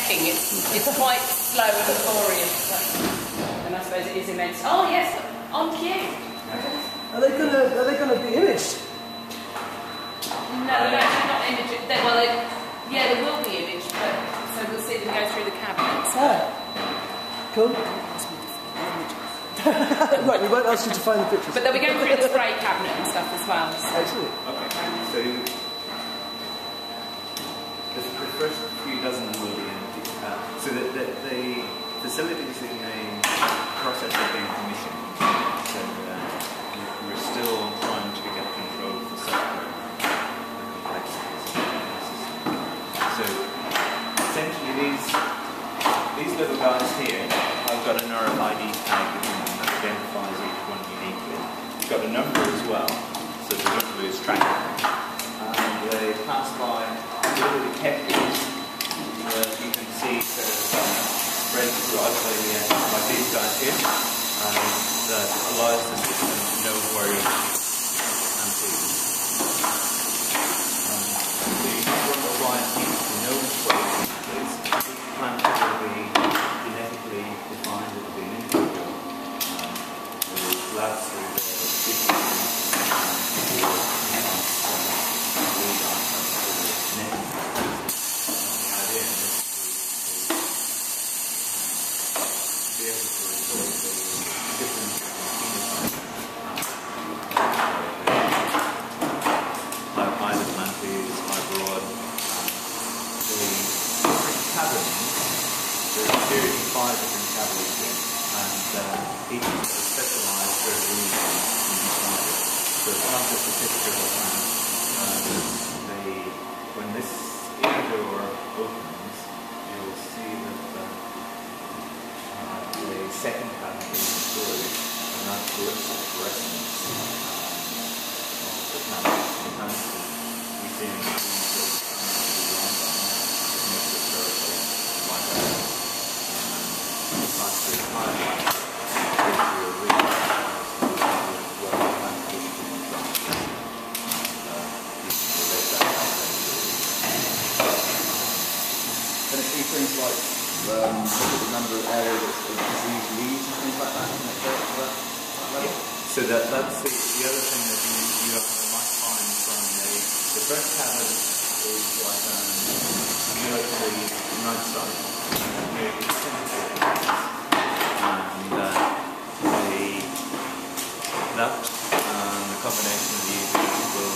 checking. It's quite slow and laborious, and I suppose it is immense. Oh yes, on cue. Are they gonna be imaged? No, they're not imaged. Yeah, they will be imaged, but so we'll see them go through the cabinets. Ah, cool. Right, we won't ask you to find the pictures. But they'll be going through the spray cabinet and stuff as well. So. Excellent. Okay, so the first few dozen will be empty. So the facilities in a process of being commissioned. So we're still trying to get control of the software complexities. So essentially these little guys here, I've got an RFID tag that identifies each one uniquely. It's got a number as well, so they don't lose track of them. And they pass by little detectors. You can see sort of spread throughout like these guys here, that allows the system to know where each plant is. So you can run a wide piece to know where each plant will be genetically defined, it will be an individual. We'll blast through the when this inner door opens, you'll see that the second cabinet is storage, and that looks at fluorescence of the plants we see in the screens that makes it circle like that. The faster it's highlighted, things like look at the number of areas of disease leaves and things like that, isn't it? Yeah. So that's the other thing that you might find from the first cabinet is like military night side. And the combination of the UVs will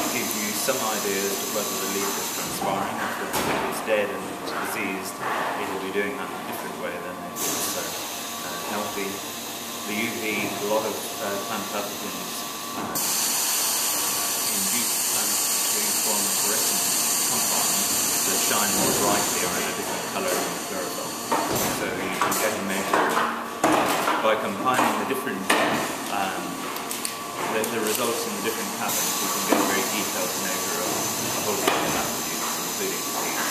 give you some idea as to whether the leaf is transpiring. If it's dead and diseased, it will be doing that in a different way than it is healthy. The UV, a lot of plant pathogens induce plants to form fluorescent compounds that shine more brightly or in a different colour than the chlorophyll. So you can get a measure by combining the different the results in the different cabins. You can get a very detailed measure of a whole lot of attributes, including disease.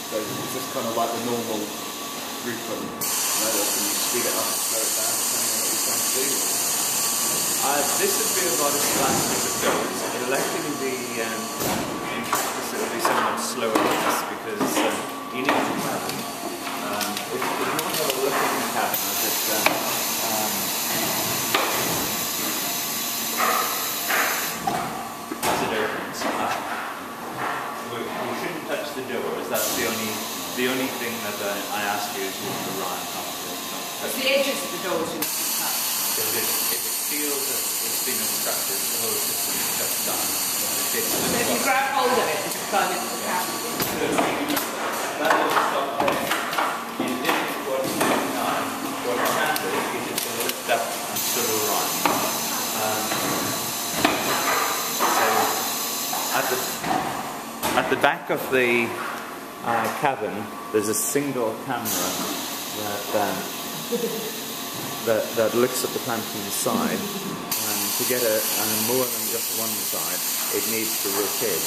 So is this kind of like the normal route from can you speed it up and slow it down depending on what you're trying to do? This would be about as fast as it goes. It'll actually be in practice it'll be somewhat slower than this because you need to cabin. If you want to have a look at the cabin, as it opens, we shouldn't touch the doors. That's the only thing that I ask you is you to run after. It's the edges of the doors you must touch. If it feels that it's been obstructed, the whole system shuts down. So if you grab hold of it and just plug it into the cabinet. That will stop there. In addition to what it's doing now, what it can do is it can lift up and sort of run. So at the back of the cabin, there's a single camera that looks at the plant from the side, and to get more than just one side, it needs to rotate.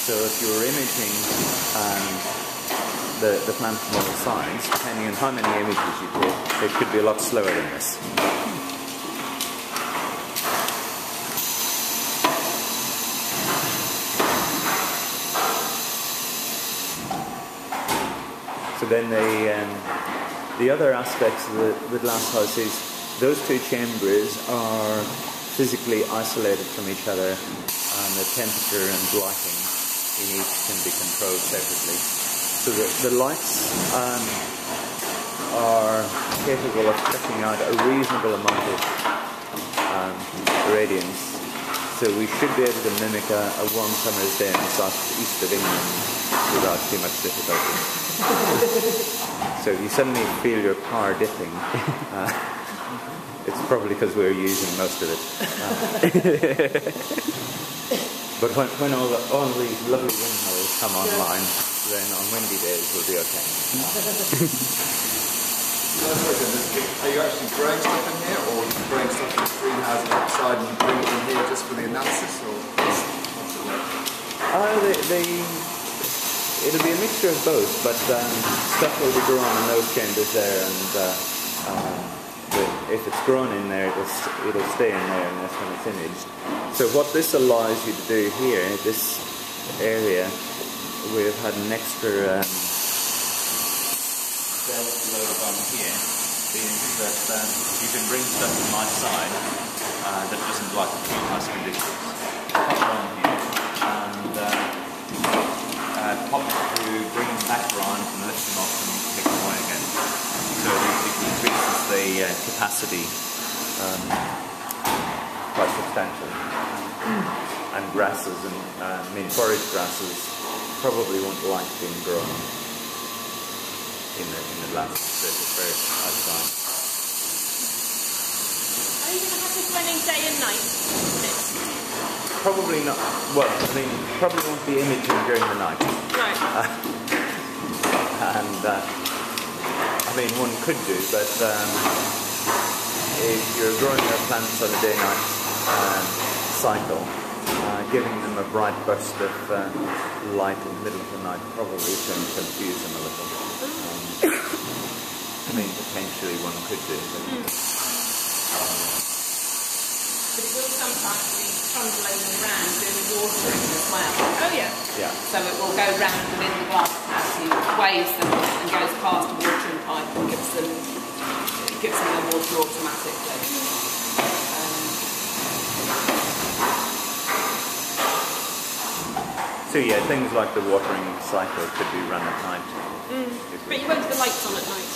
So if you're imaging the plant from all sides, depending on how many images you take, it could be a lot slower than this. then the other aspects of the glass house is those two chambers are physically isolated from each other, and the temperature and lighting in each can be controlled separately. So the lights are capable of checking out a reasonable amount of radiance. So we should be able to mimic a warm summer's day in the southeast of England without too much difficulty. So if you suddenly feel your power dipping, it's probably because we're using most of it. But when all these lovely windmills come online, then on windy days we'll be okay. Are you actually growing stuff in here, or growing stuff in the greenhouse outside and bring it in here just for the analysis, or what's it like? It'll be a mixture of both, but stuff will be grown in those chambers there, and if it's grown in there, it'll stay in there unless when it's imaged. So what this allows you to do here, this area, we've had an extra load on here, is that you can bring stuff from outside that doesn't like the greenhouse conditions. Pop it on here and pop it through, bring them back around and lift them off and take them away again. So it increases the capacity quite substantially. And grasses and forage grasses probably won't like being grown in the glass surface first outside. Are you going to have this running day and night? Probably not. Well, I mean, probably won't be imaging during the night. Right. And I mean, one could do, but if you're growing your plants on a day-night cycle, giving them a bright burst of light in the middle of the night probably can confuse them a little. I mean, potentially one could do, but it will sometimes be trundling around doing watering as well. Oh yeah. Yeah. So it will go round within the glass house, you waves them and goes past a watering pipe and gives them the water automatically. So yeah, things like the watering cycle could be run at night. But you won't have the lights on at night.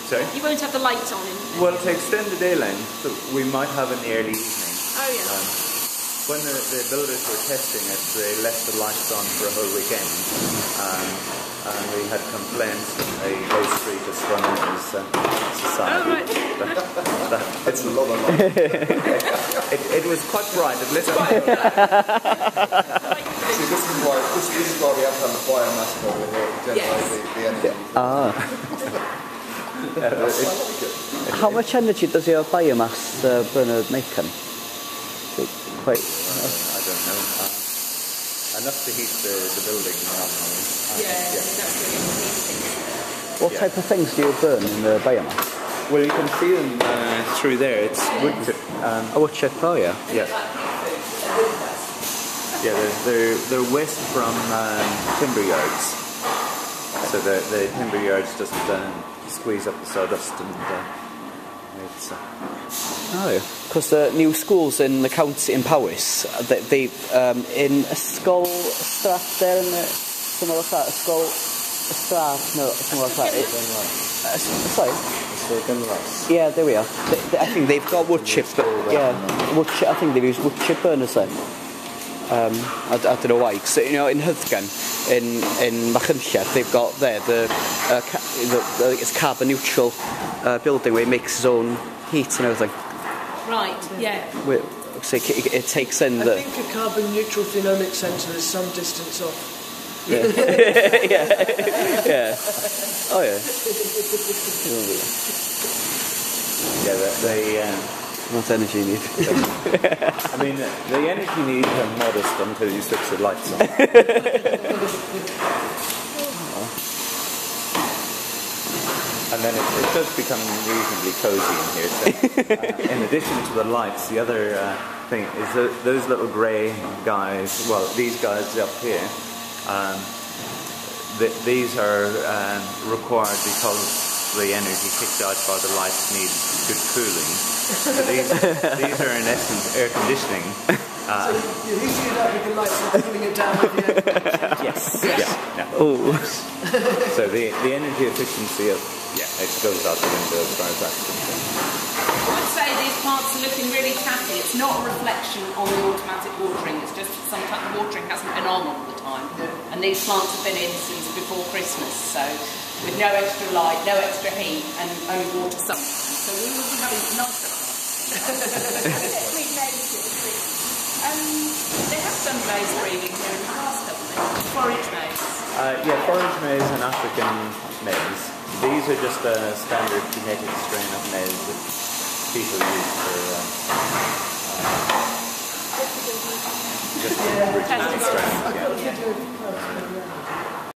Sorry? You won't have the lights on in. Well, to extend the day length, we might have in the early evening. Oh yeah. When the builders were testing it, they left the lights on for a whole weekend, and we had complaints from the Low Street Astronomers Society. Oh right. It's a lot of light. It was quite bright. It lit up. See, this is why we have to have the biomass over here to generate the energy. How much energy does your biomass burner make? Quite. I don't know. Enough to heat the building normally. That's really interesting. What type of things do you burn in the biomass? Well, you can see them through there. It's wood chip. A wood chip, oh yeah. Yeah. Yeah, they're waste from timber yards. So the timber yards just squeeze up the sawdust and it's... Oh yeah. Because the new schools in the county in Powys, they in Ysgol Strath there in the somewhere like that. Ysgol Strath, no, somewhere like that. Sorry. Yeah, there we are. I think they've got wood chip, but yeah, wood chip. I think they've used wood chip burners then. I don't know why, because you know in Hyddgen, in Machynlleth, they've got there it's carbon neutral building where it makes its own heat and everything. Right. Yeah. So it takes in the. I think a carbon neutral phenomic centre is some distance off. Yeah. Yeah. Oh yeah. Yeah, they what energy you need? I mean, the energy needs are modest until you switch the lights on. And then it does become reasonably cosy in here. So, in addition to the lights, the other thing is those little grey guys, well, these guys up here, these are required because the energy kicked out by the lights need good cooling. So these are in essence air conditioning. So you're heating it up with the lights and cooling it down with the air. Yes. Yeah. Oh. So the energy efficiency of it goes out the window as far as that's concerned. I would say these plants are looking really tatty. It's not a reflection on the automatic watering, it's just sometimes the watering hasn't been on all the time. And these plants have been in since before Christmas, so with no extra light, no extra heat, and only water sometimes. So we will be having nicer they have done maize breeding here in the past, haven't they? Forage maize. Forage maize and African maize. These are just a standard genetic strain of maize that people use for just original strains. Yeah.